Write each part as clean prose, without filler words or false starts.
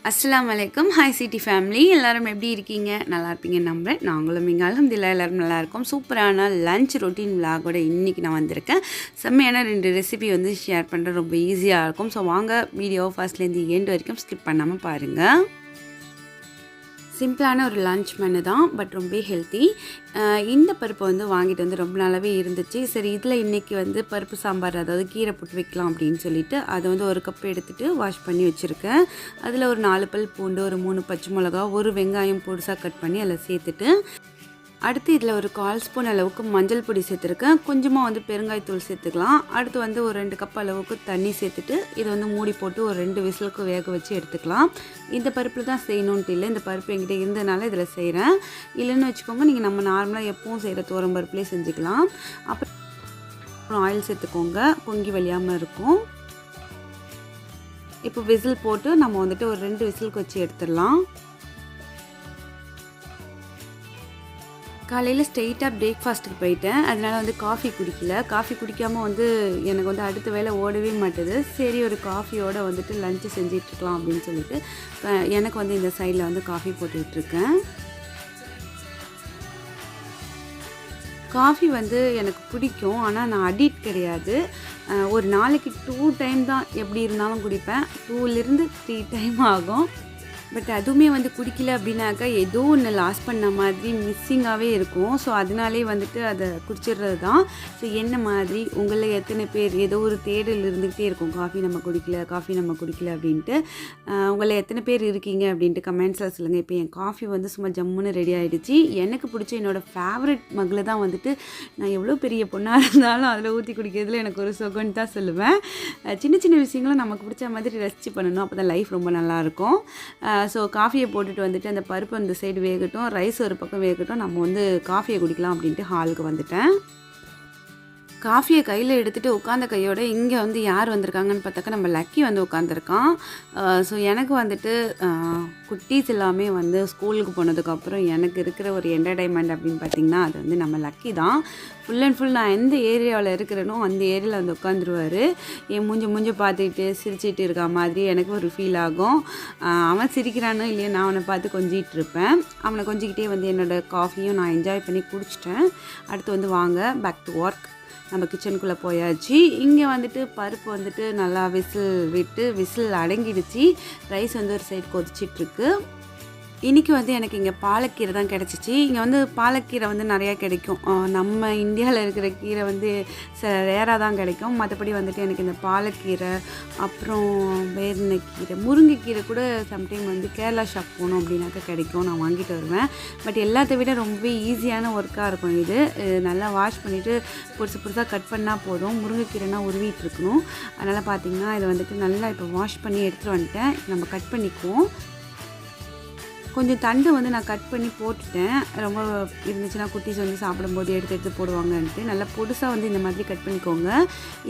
அஸ்ஸலாமு அலைக்கும். Hi city family, எல்லாரும் எப்படி இருக்கீங்க? நல்லா இருப்பீங்கன்னு நம்புறேன். நாங்களும் இங்கே அல்ஹம்துலில்லாஹ் எல்லாரும் நல்லா இருக்கோம். சூப்பரான லஞ்ச் ரொட்டீன் விலாகோட இன்றைக்கி நான் வந்திருக்கேன். செம்மையான 2 ரெசிபி வந்து ஷேர் பண்ணுறது ரொம்ப ஈஸியாக இருக்கும். ஸோ வாங்க வீடியோ ஃபர்ஸ்ட்லேருந்து எண்ட் வரைக்கும் ஸ்கிப் பண்ணாமல் பாருங்கள். சிம்பிளான ஒரு லன்ச் மெனு தான், பட் ரொம்ப ஹெல்த்தி. இந்த பருப்பு வந்து வாங்கிட்டு வந்து ரொம்ப நாளாகவே இருந்துச்சு. சரி, இதில் இன்றைக்கி வந்து பருப்பு சாம்பார், அதாவது கீரை போட்டு வைக்கலாம் அப்படின்னு சொல்லிட்டு அதை வந்து ஒரு கப் எடுத்துகிட்டு வாஷ் பண்ணி வச்சுருக்கேன். அதில் ஒரு 4 பல் பூண்டு, ஒரு 3 பச்சை மிளகா, ஒரு வெங்காயம் பொடிசாக கட் பண்ணி அதில் சேர்த்துட்டு, அடுத்து இதில் ஒரு 1/4 ஸ்பூன் அளவுக்கு மஞ்சள் பொடி சேர்த்துருக்கேன். கொஞ்சமாக வந்து பெருங்காயத்தூள் சேர்த்துக்கலாம். அடுத்து வந்து ஒரு 2 கப் அளவுக்கு தண்ணி சேர்த்துட்டு இதை வந்து மூடி போட்டு ஒரு 2 விசிலுக்கு வேக வச்சு எடுத்துக்கலாம். இந்த பருப்பில் தான் செய்யணுன்ட்டு இல்லை, இந்த பருப்பு என்கிட்ட இருந்ததுனால இதில் செய்கிறேன். இல்லைன்னு வச்சுக்கோங்க, நீங்கள் நம்ம நார்மலாக எப்பவும் செய்கிற துவரம் பருப்புலேயே செஞ்சுக்கலாம். அப்புறம் ஆயில் சேர்த்துக்கோங்க, பொங்கி வலியாமல் இருக்கும். இப்போ விசில் போட்டு நம்ம வந்துட்டு ஒரு 2 விசிலுக்கு வச்சு எடுத்துடலாம். காலையில் ஸ்ட்ரெயிட்டாக பிரேக்ஃபாஸ்ட்டுக்கு போயிட்டேன். அதனால் வந்து காஃபி குடிக்கல. காஃபி குடிக்காமல் வந்து எனக்கு வந்து அடுத்த வேலை ஓடவே மாட்டுது. சரி, ஒரு காஃபியோடு வந்துட்டு லஞ்சு செஞ்சிட்ருக்கலாம் அப்படின்னு சொல்லிட்டு எனக்கு வந்து இந்த சைடில் வந்து காஃபி போட்டுக்கிட்டுருக்கேன். காஃபி வந்து எனக்கு பிடிக்கும், ஆனால் நான் அடிக்ட் கிடையாது. ஒரு நாளைக்கு 2 டைம் தான் எப்படி இருந்தாலும் குடிப்பேன். 2லேருந்து 3 டைம் ஆகும். பட் அதுவுமே வந்து குடிக்கல அப்படின்னாக்கா ஏதோ ஒன்று லாஸ் பண்ண மாதிரி மிஸ்ஸிங்காகவே இருக்கும். ஸோ அதனாலே வந்துட்டு அதை குடிச்சிடுறது தான். ஸோ என்ன மாதிரி உங்களில் எத்தனை பேர் ஏதோ ஒரு தேடல் இருந்துக்கிட்டே இருக்கும், காஃபி நம்ம குடிக்கல அப்படின்ட்டு. உங்களில் எத்தனை பேர் இருக்கீங்க அப்படின்ட்டு கமெண்ட்ஸில் சொல்லுங்கள். இப்போ என் காஃபி வந்து சும்மா ஜம்முன்னு ரெடி ஆகிடுச்சு. எனக்கு பிடிச்ச என்னோடய ஃபேவரட் மகில் தான் வந்துட்டு நான் எவ்வளோ பெரிய பொண்ணாக இருந்தாலும் அதில் ஊற்றி குடிக்கிறதுல எனக்கு ஒரு சுகம்னு தான் சொல்லுவேன். சின்ன சின்ன விஷயங்களும் நமக்கு பிடிச்ச மாதிரி ரசித்து பண்ணணும், அப்போ தான் லைஃப் ரொம்ப நல்லாயிருக்கும். ஸோ காஃபியை போட்டுட்டு வந்துட்டு அந்த பருப்பு அந்த சைடு வேகட்டும், ரைஸ் ஒரு பக்கம் வேகட்டும், நம்ம வந்து காஃபியை குடிக்கலாம் அப்படின்ட்டு ஹாலுக்கு வந்துட்டேன். காஃபியை கையில் எடுத்துகிட்டு உட்காந்த கையோட இங்கே வந்து யார் வந்திருக்காங்கன்னு பார்த்தாக்கா நம்ம லக்கி வந்து உட்காந்துருக்கான். ஸோ எனக்கு வந்துட்டு குட்டீஸ் எல்லாமே வந்து ஸ்கூலுக்கு போனதுக்கப்புறம் எனக்கு இருக்கிற ஒரு என்டர்டைன்மெண்ட் அப்படின்னு பார்த்திங்கன்னா அது வந்து நம்ம லக்கி தான். ஃபுல் அண்ட் ஃபுல் நான் எந்த ஏரியாவில் இருக்கிறேனோ அந்த ஏரியாவில் வந்து உட்காந்துருவார். என் மூஞ்ச பார்த்துக்கிட்டு சிரிச்சிட்டு இருக்க மாதிரி எனக்கு ஒரு ஃபீல் ஆகும். அவன் சிரிக்கிறானோ இல்லையோ நான் அவனை பார்த்து கொஞ்சிகிட்டு இருப்பேன். அவனை கொஞ்சிக்கிட்டே வந்து என்னோடய காஃபியும் நான் என்ஜாய் பண்ணி குடிச்சிட்டேன். அடுத்து வந்து வாங்க பேக் டு ஒர்க். நம்ம கிச்சனுக்குள்ளே போயாச்சு. இங்கே வந்துட்டு பருப்பு வந்துட்டு நல்லா விசில் அடங்கிடுச்சு. ரைஸ் வந்து ஒரு சைடு கொதிச்சிட்ருக்கு. இன்றைக்கி வந்து எனக்கு இங்கே பாலக்கீரை தான் கிடச்சிச்சு. இங்கே வந்து பாலக்கீரை வந்து நிறையா கிடைக்கும். நம்ம இந்தியாவில் இருக்கிற கீரை வந்து ரேராக தான் கிடைக்கும். மற்றபடி வந்துட்டு எனக்கு இந்த பாலக்கீரை, அப்புறம் வேறு என்ன கீரை, முருங்கைக்கீரை கூட சம்டைம் வந்து கேரளா ஷாப் போகணும் அப்படின்னாக்கா கிடைக்கும், நான் வாங்கிட்டு வருவேன். பட் எல்லாத்த விட ரொம்ப ஈஸியான ஒர்க்காக இருக்கும் இது. நல்லா வாஷ் பண்ணிவிட்டு புதுசாக கட் பண்ணால் போதும். முருங்கைக்கீரைனா உருவிட்டு இருக்கணும். அதனால் பார்த்திங்கன்னா இதை வந்துட்டு நல்லா இப்போ வாஷ் பண்ணி எடுத்துகிட்டு வந்துட்டேன். நம்ம கட் பண்ணிக்குவோம். கொஞ்சம் தண்டு வந்து நான் கட் பண்ணி போட்டுட்டேன். ரொம்ப இருந்துச்சுன்னா குட்டீஸ் வந்து சாப்பிடும்போது எடுத்து போடுவாங்கன்ட்டு. நல்லா பொடுசாக வந்து இந்த மாதிரி கட் பண்ணிக்கோங்க.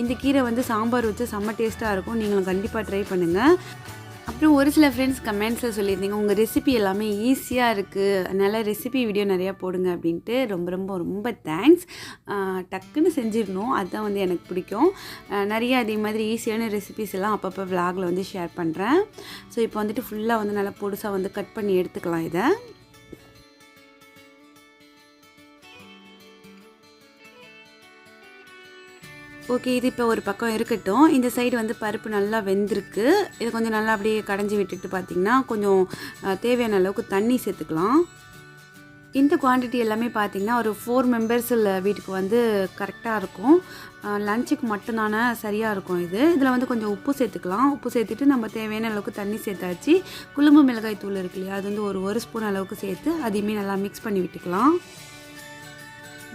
இந்த கீரை வந்து சாம்பார் வச்சு செம்ம டேஸ்ட்டாக இருக்கும். நீங்களும் கண்டிப்பாக ட்ரை பண்ணுங்கள். அப்புறம் ஒரு சில ஃப்ரெண்ட்ஸ் கமெண்ட்ஸில் சொல்லியிருந்தீங்க, உங்கள் ரெசிபி எல்லாமே ஈஸியாக இருக்குது, அதனால் ரெசிபி வீடியோ நிறையா போடுங்க அப்படின்ட்டு. ரொம்ப தேங்க்ஸ். டக்குன்னு செஞ்சிடணும், அதுதான் வந்து எனக்கு பிடிக்கும். நிறைய அதே மாதிரி ஈஸியான ரெசிபிஸ் எல்லாம் அப்பப்போ விலாகில் வந்து ஷேர் பண்ணுறேன். ஸோ இப்போ வந்துட்டு ஃபுல்லாக வந்து நல்லா பொடுசாக வந்து கட் பண்ணி எடுத்துக்கலாம் இதை. ஓகே, இது இப்போ ஒரு பக்கம் இருக்கட்டும். இந்த சைடு வந்து பருப்பு நல்லா வெந்திருக்கு. இதை கொஞ்சம் நல்லா அப்படியே கடைஞ்சி விட்டுட்டு பார்த்திங்கன்னா கொஞ்சம் தேவையான அளவுக்கு தண்ணி சேர்த்துக்கலாம். இந்த குவான்டிட்டி எல்லாமே பார்த்திங்கன்னா ஒரு 4 மெம்பர்ஸ் வீட்டுக்கு வந்து கரெக்டாக இருக்கும். லஞ்சுக்கு மட்டும்தானே சரியாக இருக்கும் இது. இதில் வந்து கொஞ்சம் உப்பு சேர்த்துக்கலாம். உப்பு சேர்த்துட்டு நம்ம தேவையான அளவுக்கு தண்ணி சேர்த்தாச்சு. குழம்பு மிளகாய் தூள் இருக்கு இல்லையா, அது வந்து ஒரு ஸ்பூன் அளவுக்கு சேர்த்து அதையுமே நல்லா மிக்ஸ் பண்ணி விட்டுக்கலாம்.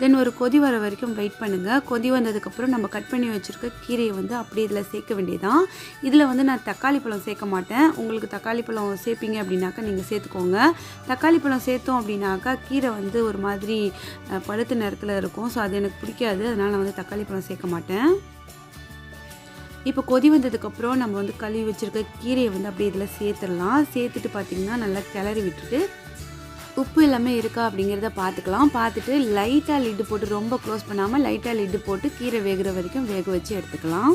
தென் ஒரு கொதி வர வரைக்கும் வெயிட் பண்ணுங்கள். கொதி வந்ததுக்கப்புறம் நம்ம கட் பண்ணி வச்சுருக்க கீரையை வந்து அப்படியே இதில் சேர்க்க வேண்டியதான். இதில் வந்து நான் தக்காளி பழம் சேர்க்க மாட்டேன். உங்களுக்கு தக்காளி பழம் சேர்ப்பீங்க அப்படின்னாக்கா நீங்கள் சேர்த்துக்கோங்க. தக்காளி பழம் சேர்த்தோம் அப்படின்னாக்கா கீரை வந்து ஒரு மாதிரி பழுத்த நேரத்தில் இருக்கும். ஸோ அது எனக்கு பிடிக்காது. அதனால் நான் வந்து தக்காளி பழம் சேர்க்க மாட்டேன். இப்போ கொதி வந்ததுக்கப்புறம் நம்ம வந்து கழுவி வச்சுருக்க கீரையை வந்து அப்படியே இதில் சேர்த்துடலாம். சேர்த்துட்டு பார்த்திங்கன்னா நல்லா கிளறி விட்டுட்டு உப்பு எல்லாமே இருக்கா அப்படிங்கிறத பார்த்துக்கலாம். பார்த்துட்டு லைட்டாக லிட்டு போட்டு, ரொம்ப க்ளோஸ் பண்ணாமல் லைட்டாக லிட்டு போட்டு கீரை வேகிற வரைக்கும் வேக வச்சு எடுத்துக்கலாம்.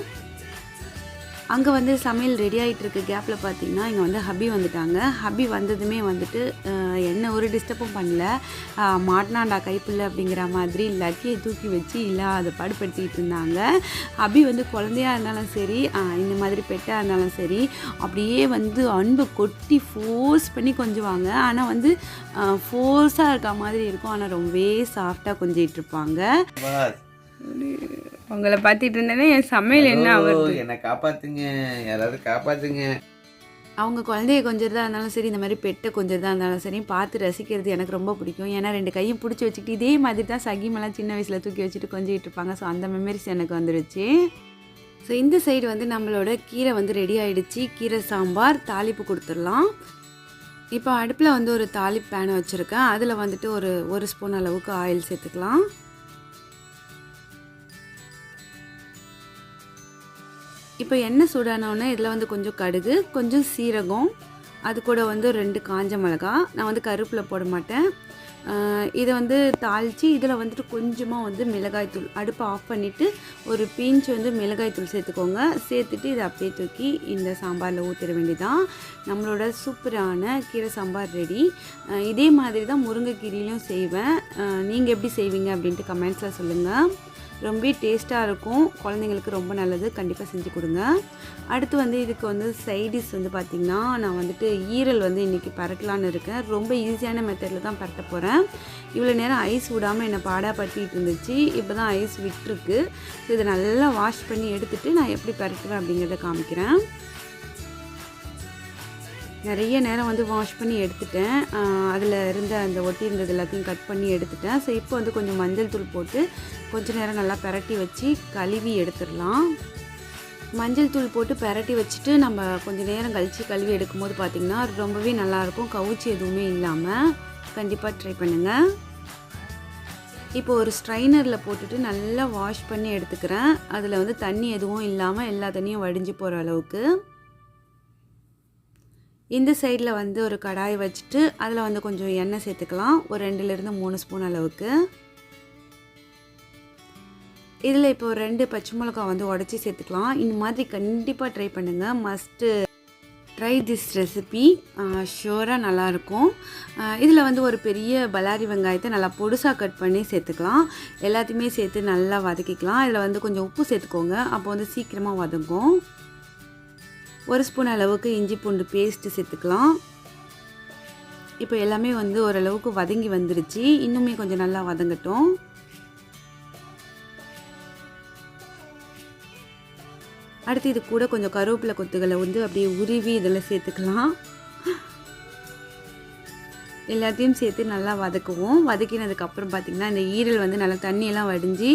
அங்கே வந்து சமையல் ரெடி ஆகிட்டு இருக்க கேப்பில் பார்த்தீங்கன்னா இங்கே வந்து ஹப்பி வந்துட்டாங்க. ஹப்பி வந்ததுமே வந்துட்டு என்ன ஒரு டிஸ்டர்பும் பண்ணல. மாட்டினாண்டா கைப்புள்ள அப்படிங்கிற மாதிரி லக்கியை தூக்கி வச்சு அதை பாடுபடுத்திக்கிட்டு இருந்தாங்க. ஹப்பி வந்து குழந்தையாக இருந்தாலும் சரி, இந்த மாதிரி பெட்டாக இருந்தாலும் சரி, அப்படியே வந்து அன்பு கொட்டி ஃபோர்ஸ் பண்ணி கொஞ்சுவாங்க. ஆனால் வந்து ஃபோர்ஸாக இருக்க மாதிரி இருக்கும், ஆனால் ரொம்பவே சாஃப்டாக கொஞ்சிட்டு இருப்பாங்க. உங்களை பார்த்துட்டு இருந்தேன்னா என் சமையல் என்ன ஆகுது? என்னை காப்பாற்றுங்க, யாராவது காப்பாற்றுங்க. அவங்க குழந்தைய கொஞ்சிறதா இருந்தாலும் சரி, இந்த மாதிரி பெட்டை கொஞ்சிறதா இருந்தாலும் சரி, பார்த்து ரசிக்கிறது எனக்கு ரொம்ப பிடிக்கும். ஏன்னா 2 கையும் பிடிச்சி வச்சுக்கிட்டு இதே மாதிரி தான் சகிமெல்லாம் சின்ன வயசில் தூக்கி வச்சுட்டு கொஞ்சிட்டு இருப்பாங்க. ஸோ அந்த மெமரிஸ் எனக்கு வந்துடுச்சு. ஸோ இந்த சைடு வந்து நம்மளோட கீரை வந்து ரெடி ஆகிடுச்சு. கீரை சாம்பார் தாளிப்பு கொடுத்துடலாம். இப்போ அடுப்பில் வந்து ஒரு தாளிப்பு பேன் வச்சுருக்கேன். அதில் வந்துட்டு ஒரு ஸ்பூன் அளவுக்கு ஆயில் சேர்த்துக்கலாம். இப்போ எண்ணெய் சூடானோடனே இதில் வந்து கொஞ்சம் கடுகு, கொஞ்சம் சீரகம், அது கூட வந்து 2 காஞ்ச மிளகா. நான் வந்து கருவேப்பிலை போட மாட்டேன். இதை வந்து தாளித்து இதில் வந்துட்டு கொஞ்சமாக வந்து மிளகாய்த்தூள், அடுப்பை ஆஃப் பண்ணிவிட்டு ஒரு பிஞ்ச் வந்து மிளகாய்த்தூள் சேர்த்துக்கோங்க. சேர்த்துட்டு இதை அப்படியே தூக்கி இந்த சாம்பாரில் ஊற்றிட வேண்டியதான். நம்மளோட சூப்பரான கீரை சாம்பார் ரெடி. இதே மாதிரி தான் முருங்கைக்கீரையிலையும் செய்வேன். நீங்கள் எப்படி செய்வீங்க அப்படின்ட்டு கமெண்ட்ஸில் சொல்லுங்கள். ரொம்ப டேஸ்ட்டாக இருக்கும், குழந்தைங்களுக்கு ரொம்ப நல்லது, கண்டிப்பாக செஞ்சு கொடுங்க. அடுத்து வந்து இதுக்கு வந்து சைடிஷ் வந்து பார்த்திங்கன்னா நான் வந்துட்டு ஈரல் வந்து இன்றைக்கி பரட்டலான்னு இருக்கேன். ரொம்ப ஈஸியான மெத்தடில் தான் பரட்ட போகிறேன். இவ்வளோ நேரம் ஐஸ் விடாமல் என்னை பாடாப்படுத்திட்டு இருந்துச்சு. இப்போ தான் ஐஸ் விட்டுருக்கு. ஸோ இதை நல்லா வாஷ் பண்ணி எடுத்துகிட்டு நான் எப்படி பரட்டுவேன் அப்படிங்கிறத காமிக்கிறேன். நிறைய நேரம் வந்து வாஷ் பண்ணி எடுத்துட்டேன். அதில் இருந்த அந்த ஒட்டி இருந்தது எல்லாத்தையும் கட் பண்ணி எடுத்துட்டேன். ஸோ இப்போ வந்து கொஞ்சம் மஞ்சள் தூள் போட்டு கொஞ்சம் நேரம் நல்லா பிரட்டி வச்சு கழுவி எடுத்துடலாம். மஞ்சள் தூள் போட்டு பிரட்டி வச்சுட்டு நம்ம கொஞ்சம் நேரம் கழித்து கழுவி எடுக்கும்போது பார்த்திங்கன்னா ரொம்பவே நல்லாயிருக்கும். கவுச்சி எதுவுமே இல்லாமல் கண்டிப்பாக ட்ரை பண்ணுங்கள். இப்போ ஒரு ஸ்ட்ரைனரில் போட்டுட்டு நல்லா வாஷ் பண்ணி எடுத்துக்கிறேன். அதில் வந்து தண்ணி எதுவும் இல்லாமல் எல்லா தண்ணியும் வடிஞ்சு போகிற அளவுக்கு. இந்த சைடில் வந்து ஒரு கடாய் வச்சுட்டு அதில் வந்து கொஞ்சம் எண்ணெய் சேர்த்துக்கலாம். ஒரு 2லேருந்து 3 ஸ்பூன் அளவுக்கு. இதில் இப்போ 2 பச்சை மிளகா வந்து உடச்சி சேர்த்துக்கலாம். இந்த மாதிரி கண்டிப்பாக ட்ரை பண்ணுங்கள். மஸ்ட்டு ட்ரை திஸ் ரெசிபி, ஷுவராக நல்லாயிருக்கும். இதில் வந்து ஒரு பெரிய பல்லாரி வெங்காயத்தை நல்லா பொடுசாக கட் பண்ணி சேர்த்துக்கலாம். எல்லாத்தையுமே சேர்த்து நல்லா வதக்கிக்கலாம். இதில் வந்து கொஞ்சம் உப்பு சேர்த்துக்கோங்க, அப்போ வந்து சீக்கிரமாக வதங்கும். 1 ஸ்பூன் அளவுக்கு இஞ்சி பூண்டு பேஸ்ட்டு சேர்த்துக்கலாம். இப்போ எல்லாமே வந்து ஓரளவுக்கு வதங்கி வந்துருச்சு. இன்னுமே கொஞ்சம் நல்லா வதங்கட்டும். அடுத்து இது கூட கொஞ்சம் கருவேப்பிலை கொத்துகளை வந்து அப்படியே உருவி இதில் சேர்த்துக்கலாம். எல்லாத்தையும் சேர்த்து நல்லா வதக்குவோம். வதக்கினதுக்கப்புறம் பார்த்திங்கன்னா இந்த ஈரல் வந்து நல்லா தண்ணியெல்லாம் வடிஞ்சு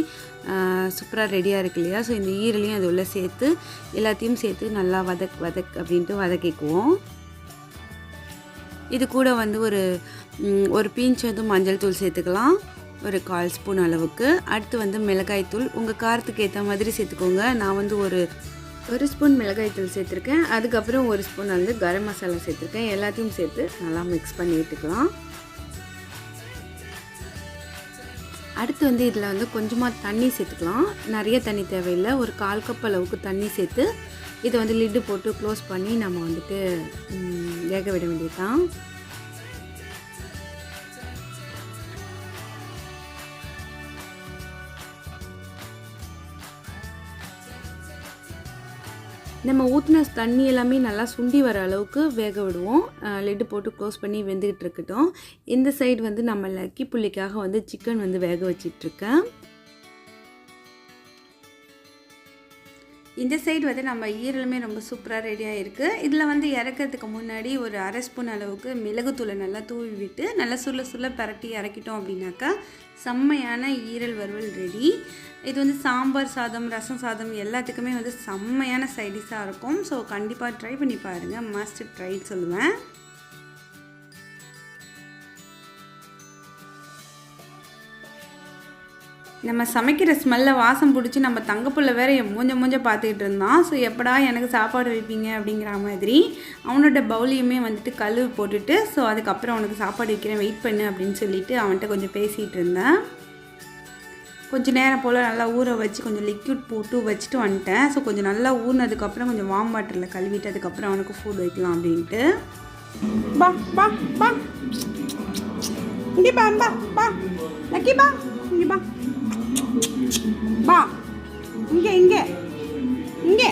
சூப்பராக ரெடியாக இருக்கு இல்லையா? ஸோ இந்த ஈரலையும் அது உள்ளே சேர்த்து எல்லாத்தையும் சேர்த்து நல்லா வதக் அப்படின்ட்டு வதக்கிக்குவோம். இது கூட வந்து ஒரு பிஞ்ச் வந்து மஞ்சள் தூள் சேர்த்துக்கலாம், ஒரு 1/4 ஸ்பூன் அளவுக்கு. அடுத்து வந்து மிளகாய் தூள் உங்கள் காரத்துக்கு ஏற்ற மாதிரி சேர்த்துக்கோங்க. நான் வந்து ஒரு ஸ்பூன் மிளகாய் தூள் சேர்த்துருக்கேன். அதுக்கப்புறம் 1 ஸ்பூன் வந்து கரம் மசாலா சேர்த்துருக்கேன். எல்லாத்தையும் சேர்த்து நல்லா மிக்ஸ் பண்ணி விட்டுக்கலாம். அடுத்து வந்து இதில் வந்து கொஞ்சமாக தண்ணி சேர்த்துக்கலாம். நிறைய தண்ணி தேவையில்லை, ஒரு 1/4 கப் அளவுக்கு தண்ணி சேர்த்து இதை வந்து லிட்டு போட்டு க்ளோஸ் பண்ணி நம்ம வந்துட்டு வேக விட வேண்டியது தான். நம்ம ஊற்றின தண்ணி எல்லாமே நல்லா சுண்டி வர அளவுக்கு வேக விடுவோம். லிட்டு போட்டு க்ளோஸ் பண்ணி வெந்துக்கிட்டு இருக்கட்டும். இந்த சைடு வந்து நம்ம லக்கி புள்ளிக்காக வந்து சிக்கன் வந்து வேக வச்சிட்ருக்கேன். இந்த சைடு வந்து நம்ம ஈரலுமே ரொம்ப சூப்பராக ரெடியாக இருக்குது. இதில் வந்து இறக்கிறதுக்கு முன்னாடி ஒரு 1/2 ஸ்பூன் அளவுக்கு மிளகுத்தூளை நல்லா தூவி விட்டு நல்லா சுள்ள பரட்டி இறக்கிட்டோம் அப்படின்னாக்கா செம்மையான ஈரல் வறுவல் ரெடி. இது வந்து சாம்பார் சாதம், ரசம் சாதம் எல்லாத்துக்குமே வந்து செம்மையான சைடிஷாக இருக்கும். ஸோ கண்டிப்பாக ட்ரை பண்ணி பாருங்கள், மஸ்ட் ட்ரை சொல்லுவேன். நம்ம சமைக்கிற ஸ்மெல்லில் வாசம் பிடிச்சி நம்ம தங்கப்புள்ள வேறு என் மூஞ்ச பார்த்துக்கிட்டு இருந்தான். ஸோ எப்படா எனக்கு சாப்பாடு வைப்பீங்க அப்படிங்கிற மாதிரி அவனோட பவுலியுமே வந்துட்டு கழுவு போட்டுட்டு, ஸோ அதுக்கப்புறம் அவனுக்கு சாப்பாடு வைக்கிறேன் வெயிட் பண்ணு அப்படின்னு சொல்லிட்டு அவன்கிட்ட கொஞ்சம் பேசிகிட்டு இருந்தேன். கொஞ்சம் நேரம் போல் நல்லா ஊற வச்சு கொஞ்சம் லிக்விட் போட்டு வச்சுட்டு வந்துட்டேன். ஸோ கொஞ்சம் நல்லா ஊறினதுக்கப்புறம் கொஞ்சம் வார்ம் வாட்டரில் கழுவிட்டு அதுக்கப்புறம் அவனுக்கு ஃபுட் வைக்கலாம் அப்படின்ட்டு. பா பா பா இங்கே பா பா பா லக்கி பா இங்கே பா பா இங்கே இங்கே இங்கே.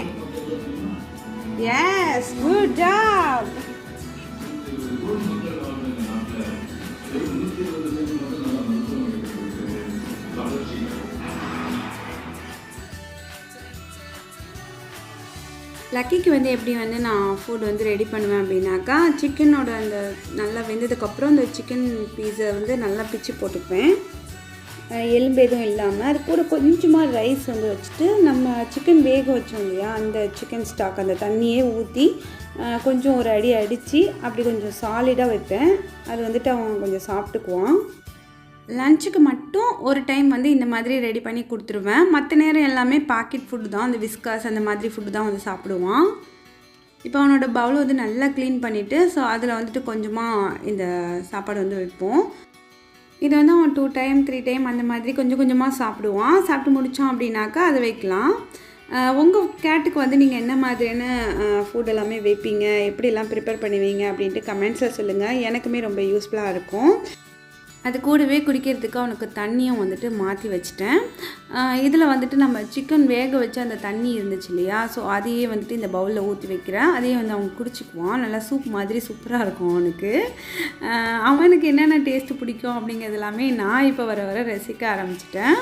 S, good job. லக்கிக்கு வந்து எப்படி வந்து நான் ஃபுட் வந்து ரெடி பண்ணுவேன் அப்படின்னாக்கா, சிக்கனோட அந்த நல்லா வெந்ததுக்கப்புறம் அந்த சிக்கன் பீஸை வந்து நல்லா பிச்சு போட்டுப்பேன், எலும்பு எதுவும் இல்லாமல். அது கூட கொஞ்சமாக ரைஸ் வந்து வச்சுட்டு நம்ம சிக்கன் வேக வச்சோம் இல்லையா, அந்த சிக்கன் ஸ்டாக் அந்த தண்ணியே ஊற்றி கொஞ்சம் ஒரு அடி அடித்து அப்படி கொஞ்சம் சாலிடாக வைப்பேன். அது வந்துட்டு அவன் கொஞ்சம் சாப்பிட்டுக்குவான். லஞ்சுக்கு மட்டும் ஒரு டைம் வந்து இந்த மாதிரி ரெடி பண்ணி கொடுத்துருவேன். மற்ற நேரம் எல்லாமே பாக்கெட் ஃபுட்டு தான், அந்த விஸ்காஸ் அந்த மாதிரி ஃபுட்டு தான் வந்து சாப்பிடுவான். இப்போ அவனோட பவுலை வந்து நல்லா க்ளீன் பண்ணிவிட்டு ஸோ அதில் வந்துட்டு கொஞ்சமாக இந்த சாப்பாடு வந்து வைப்போம். இதை வந்து அவன் 2 டைம் 3 டைம் அந்த மாதிரி கொஞ்சம் கொஞ்சமாக சாப்பிடுவான். சாப்பிட்டு முடித்தான் அப்படின்னாக்கா அதை வைக்கலாம். உங்கள் கேட்டுக்கு வந்து நீங்கள் என்ன மாதிரியான ஃபுட் எல்லாமே வைப்பீங்க, எப்படியெல்லாம் ப்ரிப்பேர் பண்ணுவீங்க அப்படின்ட்டு கமெண்ட்ஸில் சொல்லுங்கள். எனக்குமே ரொம்ப யூஸ்ஃபுல்லாக இருக்கும். அது கூடவே குடிக்கிறதுக்கு அவனுக்கு தண்ணியும் வந்துட்டு மாற்றி வச்சுட்டேன். இதில் வந்துட்டு நம்ம சிக்கன் வேக வச்சு அந்த தண்ணி இருந்துச்சு இல்லையா, ஸோ அதையே வந்துட்டு இந்த பவுலில் ஊற்றி வைக்கிறேன். அதையே வந்து அவன் குடிச்சிக்குவான். நல்லா சூப் மாதிரி சூப்பராக இருக்கும் அவனுக்கு. அவனுக்கு என்னென்ன டேஸ்ட்டு பிடிக்கும் அப்படிங்கிறது எல்லாமே நான் இப்போ வர வர ரசிக்க ஆரம்பிச்சிட்டேன்.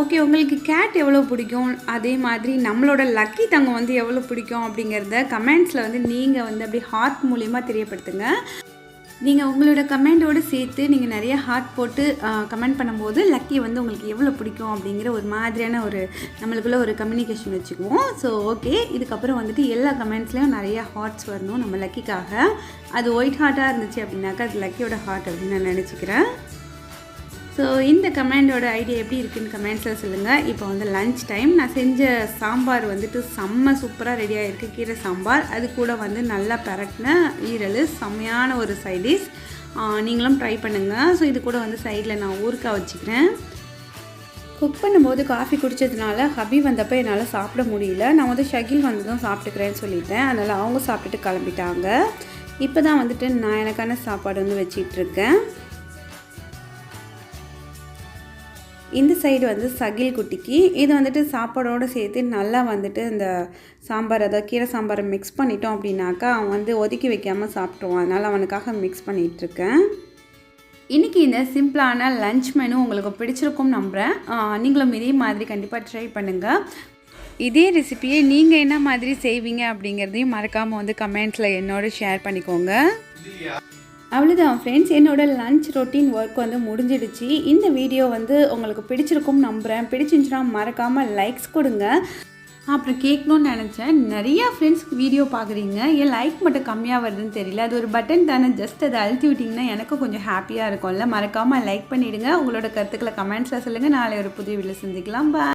ஓகே, உங்களுக்கு கேட் எவ்வளோ பிடிக்கும், அதே மாதிரி நம்மளோட லக்கி தங்கம் வந்து எவ்வளோ பிடிக்கும் அப்படிங்கிறத கமெண்ட்ஸில் வந்து நீங்கள் வந்து அப்படியே ஹார்ட் மூலிமா தெரியப்படுத்துங்க. நீங்கள் உங்களோட கமெண்டோடு சேர்த்து நீங்கள் நிறைய ஹார்ட் போட்டு கமெண்ட் பண்ணும்போது லக்கி வந்து உங்களுக்கு எவ்வளோ பிடிக்கும் அப்படிங்கிற ஒரு மாதிரியான ஒரு நம்மளுக்குள்ளே ஒரு கம்யூனிகேஷன் வச்சுக்குவோம். ஸோ ஓகே, இதுக்கப்புறம் வந்துட்டு எல்லா கமெண்ட்ஸ்லேயும் நிறைய ஹார்ட்ஸ் வரணும் நம்ம லக்கிக்காக. அது ஒயிட் ஹார்ட்டாக இருந்துச்சு அப்படின்னாக்கா அது லக்கியோட ஹார்ட் அப்படின்னு நான் நினச்சிக்கிறேன். ஸோ இந்த கமெண்டோட ஐடியா எப்படி இருக்குன்னு கமெண்ட்ஸில் சொல்லுங்கள். இப்போ வந்து லன்ச் டைம். நான் செஞ்ச சாம்பார் வந்துட்டு செம்ம சூப்பராக ரெடியாக இருக்குது, கீரை சாம்பார். அது கூட வந்து நல்லா பரட்டின ஈரல், செம்மையான ஒரு சைடிஷ். நீங்களும் ட்ரை பண்ணுங்கள். ஸோ இது கூட வந்து சைடில் நான் ஊறுகாய் வச்சுக்கிறேன். குக் பண்ணும்போது காஃபி குடித்ததுனால ஹபி வந்தப்போ என்னால் சாப்பிட முடியல. நான் வந்து ஷகில் வந்து தான் சாப்பிட்டுக்கிறேன்னு சொல்லிட்டேன். அதனால் அவங்க சாப்பிட்டுட்டு கிளம்பிட்டாங்க. இப்போ தான் வந்துட்டு நான் எனக்கான சாப்பாடு வந்து வச்சிட்ருக்கேன். இந்த சைடு வந்து சகில் குட்டிக்கு இது வந்துட்டு சாப்பாடோடு சேர்த்து நல்லா வந்துட்டு இந்த சாம்பார், அதாவது கீரை சாம்பாரை மிக்ஸ் பண்ணிட்டோம் அப்படின்னாக்கா அவன் வந்து ஒதுக்கி வைக்காமல் சாப்பிட்ருவான். அதனால் அவனுக்காக மிக்ஸ் பண்ணிகிட்ருக்கேன். இன்றைக்கி இந்த சிம்பிளான லன்ச் மெனு உங்களுக்கு பிடிச்சிருக்கும் நம்புகிறேன். நீங்களும் இதே மாதிரி கண்டிப்பாக ட்ரை பண்ணுங்கள். இதே ரெசிபியை நீங்கள் என்ன மாதிரி செய்வீங்க அப்படிங்கிறதையும் மறக்காமல் வந்து கமெண்ட்ஸில் என்னோட ஷேர் பண்ணிக்கோங்க. அவ்வளோதான் ஃப்ரெண்ட்ஸ், என்னோடய லன்ச் ரொட்டீன் ஒர்க் வந்து முடிஞ்சிடுச்சு. இந்த வீடியோ வந்து உங்களுக்கு பிடிச்சிருக்கும் நம்புகிறேன். பிடிச்சிருந்துச்சுன்னா மறக்காமல் லைக்ஸ் கொடுங்க. அப்புறம் கேட்கணுன்னு நினச்சேன், நிறையா ஃப்ரெண்ட்ஸ் வீடியோ பார்க்குறீங்க, ஏன் லைக் மட்டும் கம்மியாக வருதுன்னு தெரியல. அது ஒரு பட்டன் தானே, ஜஸ்ட் அதை அழுத்தி விட்டிங்கன்னா எனக்கும் கொஞ்சம் ஹாப்பியாக இருக்கும்ல. மறக்காமல் லைக் பண்ணிவிடுங்க. உங்களோட கருத்துக்களை கமெண்ட்ஸில் சொல்லுங்கள். நாளை ஒரு புதிய வீடியோ சந்திக்கலாம். பாய்.